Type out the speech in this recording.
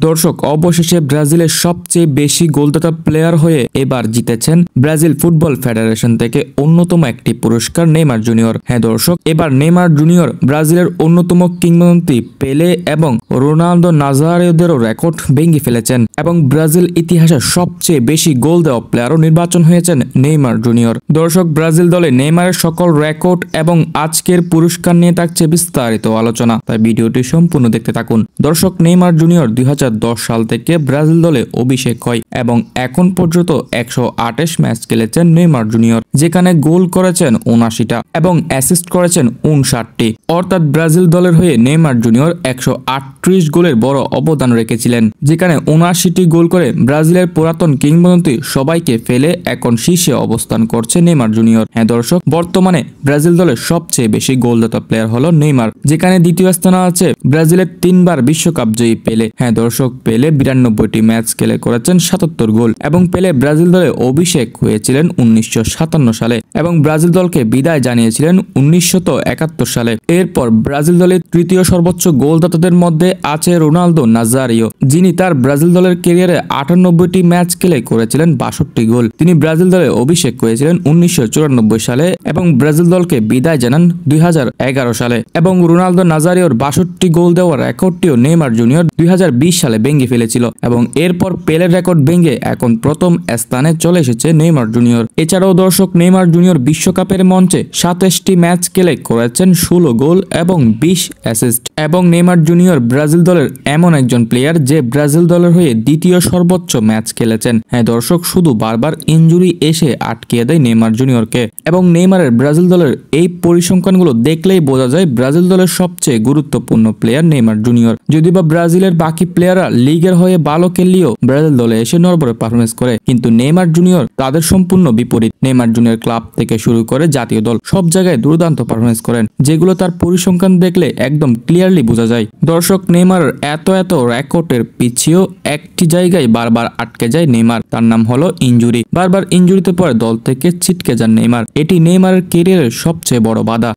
দর্শক, অবশেষে ব্রাজিলের সবচেয়ে বেশি গোলদাতা প্লেয়ার হয়ে এবার জিতেছেন ব্রাজিল ফুটবল ফেডারেশন থেকে অন্যতম একটি পুরস্কার নেইমার জুনিয়র। হ্যাঁ দর্শক, এবার নেইমার জুনিয়র ব্রাজিলের অন্যতম কিংবদন্তি পেলে এবং রোনালদো নাজারিওদেরও রেকর্ড ভেঙে ফেলেছেন এবং ব্রাজিল ইতিহাসের সবচেয়ে বেশি গোল দেওয়া প্লেয়ারও নির্বাচন হয়েছেন নেইমার জুনিয়র। দর্শক, ব্রাজিল দলে নেইমারের সকল রেকর্ড এবং আজকের পুরস্কার নিয়ে থাকছে বিস্তারিত আলোচনা, তাই ভিডিওটি সম্পূর্ণ দেখতে থাকুন। দর্শক, নেইমার জুনিয়র 2010 সাল থেকে ব্রাজিল দলে অভিষেক হয় এবং এখন পর্যন্ত 128 ম্যাচ খেলেছেন নেইমার জুনিয়র, যেখানে গোল করেছেন 79টা এবং অ্যাসিস্ট করেছেন 59টি। অর্থাৎ ব্রাজিল দলের হয়ে নেইমার জুনিয়র 138 গোলের বড় অবদান রেখেছিলেন, যেখানে 79টি গোল করে ব্রাজিলের পুরাতন কিংবদন্তি সবাইকে ফেলে এখন শীর্ষে অবস্থান করছে নেইমার জুনিয়র। হ্যাঁ দর্শক, বর্তমানে ব্রাজিল দলের সবচেয়ে বেশি গোলদাতা প্লেয়ার হলো নেইমার, যেখানে দ্বিতীয় স্থানে আছে ব্রাজিলের 3বার বিশ্বকাপ জয়ী পেলে। হ্যাঁ দর্শক, পেলে 92টি ম্যাচ খেলে করেছেন 77 গোল এবং পেলে ব্রাজিল দলে অভিষেক হয়েছিলেন 1957 সালে এবং ব্রাজিল দলকে বিদায় জানিয়েছিলেন 1971 সালে। এরপর ব্রাজিল দলের তৃতীয় সর্বোচ্চ গোলদাতাদের মধ্যে আছে রোনালদো নাজারিও, যিনি তার ব্রাজিল দলের ক্যারিয়ারে 98টি ম্যাচ খেলে করেছিলেন 62 গোল। তিনি ব্রাজিল দলে অভিষেক হয়েছিলেন 1994 সালে এবং ব্রাজিল দলকে বিদায় জানান 2011 সালে এবং রোনালদো নাজারিওর 62 গোল দেওয়ার রেকর্ডটিও নেইমার জুনিয়র 2020 সালে ভেঙে ফেলেছিল এবং এরপর পেলের রেকর্ড ভেঙে এখন প্রথম স্থানে চলে এসেছে নেইমার জুনিয়র। এছাড়াও দর্শক, নেইমার জুনিয়র বিশ্বকাপের মঞ্চে 27টি ম্যাচ খেলে করেছেন 16 গোল এবং 20 অ্যাসিস্ট এবং নেইমার জুনিয়র ব্রাজিল দলের এমন একজন প্লেয়ার যে ব্রাজিল দলের হয়ে দ্বিতীয় সর্বোচ্চ ম্যাচ খেলেছেন। হ্যাঁ দর্শক, শুধু বারবার ইনজুরি এসে আটকিয়ে দেয় নেইমার জুনিয়রকে এবং নেইমারের ব্রাজিল দলের এই পরিসংখ্যানগুলো দেখলেই বোঝা যায় ব্রাজিল দলের সবচেয়ে গুরুত্বপূর্ণ প্লেয়ার নেইমার জুনিয়র। যদিও বা ব্রাজিলের বাকি প্লেয়াররা লিগের হয়ে ভালো খেললেও ব্রাজিল দলে এসে নড়বড়ে পারফরমেন্স করে, কিন্তু নেইমার জুনিয়র তাদের সম্পূর্ণ বিপরীত। নেইমার জুনিয়র ক্লাব থেকে শুরু করে জাতীয় দল সব জায়গায় দুর্দান্ত পারফরমেন্স করেন, যেগুলো তার পরিসংখ্যান দেখলে একদম ক্লিয়ারলি বোঝা যায়। দর্শক, নেইমার এত রেকর্ডের পিছিয়েও একটি জায়গায় বারবার আটকে যায় নেইমার, তার নাম হলো ইনজুরি। বারবার ইনজুরিতে পরে দল থেকে ছিটকে যান নেইমার। এটি নেইমারের ক্যারিয়ারের সবচেয়ে বড় বাধা।